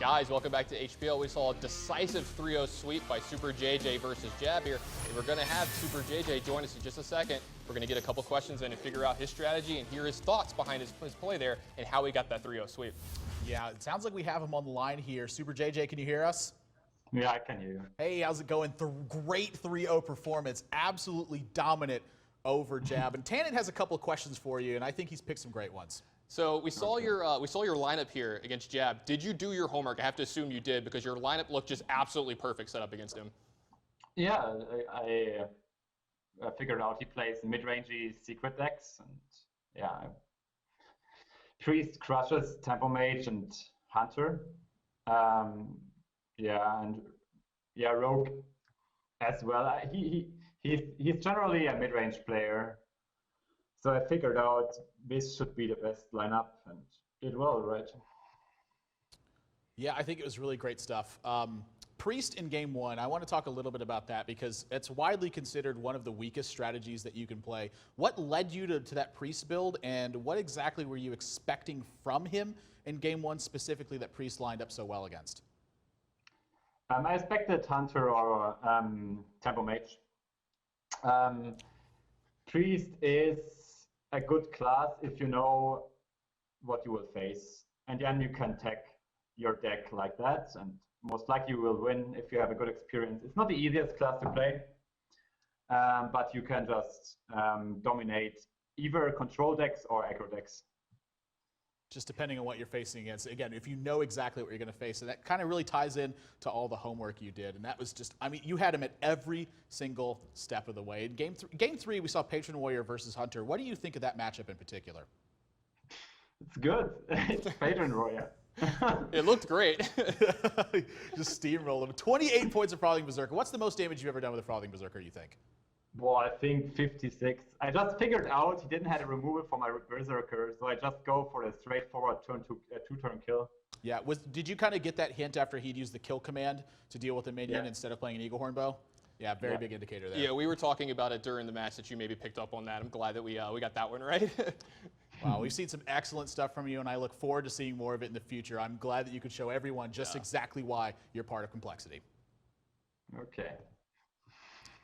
Guys, welcome back to HPL. We saw a decisive 3-0 sweep by superjj versus Jab here. And we're going to have superjj join us in just a second. We're going to get a couple questions in and figure out his strategy and hear his thoughts behind his play there and how he got that 3-0 sweep. Yeah, it sounds like we have him on the line here. superjj, can you hear us? Yeah, I can hear you. Hey, how's it going? Great 3-0 performance. Absolutely dominant over Jab. And Tannen has a couple of questions for you, and I think he's picked some great ones. So we saw your lineup here against Jab. Did you do your homework? I have to assume you did because your lineup looked just absolutely perfect set up against him. Yeah, I figured out he plays mid-rangey secret decks, and yeah, Priest crushes Tempo Mage and Hunter. Rogue as well. He's generally a mid-range player. So I figured out this should be the best lineup, and did well, right? Yeah, I think it was really great stuff. Priest in game one, I want to talk a little bit about that because it's widely considered one of the weakest strategies that you can play. What led you to that Priest build, and what exactly were you expecting from him in game one specifically that Priest lined up so well against? I expected Hunter or Tempo Mage. Priest is a good class if you know what you will face, and then you can tech your deck like that, and most likely you will win if you have a good experience. It's not the easiest class to play, but you can just dominate either control decks or aggro decks. Just depending on what you're facing against. Again, if you know exactly what you're going to face, and that kind of really ties in to all the homework you did. And that was just, I mean, you had him at every single step of the way. In game three, we saw Patron Warrior versus Hunter. What do you think of that matchup in particular? It's good. It's Patron Warrior. It looked great. Just steamrolled him. 28 points of Frothing Berserker. What's the most damage you've ever done with a Frothing Berserker, you think? Well, I think 56. I just figured out he didn't have a removal for my Berserker, so I just go for a straightforward two-turn kill. Yeah, did you kind of get that hint after he'd used the kill command to deal with the minion instead of playing an Eagle Horn Bow? Yeah, very big indicator there. Yeah, we were talking about it during the match that you maybe picked up on that. I'm glad that we got that one right. Wow, we've seen some excellent stuff from you, and I look forward to seeing more of it in the future. I'm glad that you could show everyone just exactly why you're part of Complexity. Okay.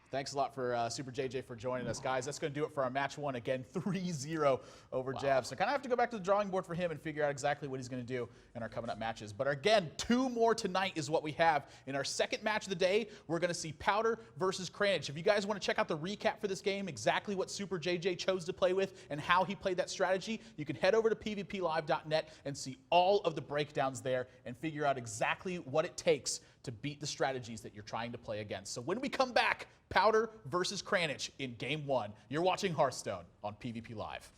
Thanks a lot for superjj for joining us, guys. That's going to do it for our match one. Again, 3-0 over Jab. So kind of have to go back to the drawing board for him and figure out exactly what he's going to do in our coming up matches. But again, 2 more tonight is what we have. In our second match of the day, we're going to see Powder versus Kranich. If you guys want to check out the recap for this game, exactly what superjj chose to play with and how he played that strategy, you can head over to pvplive.net and see all of the breakdowns there and figure out exactly what it takes to beat the strategies that you're trying to play against. So when we come back, Powder versus Kranich in game one. You're watching Hearthstone on PvP Live.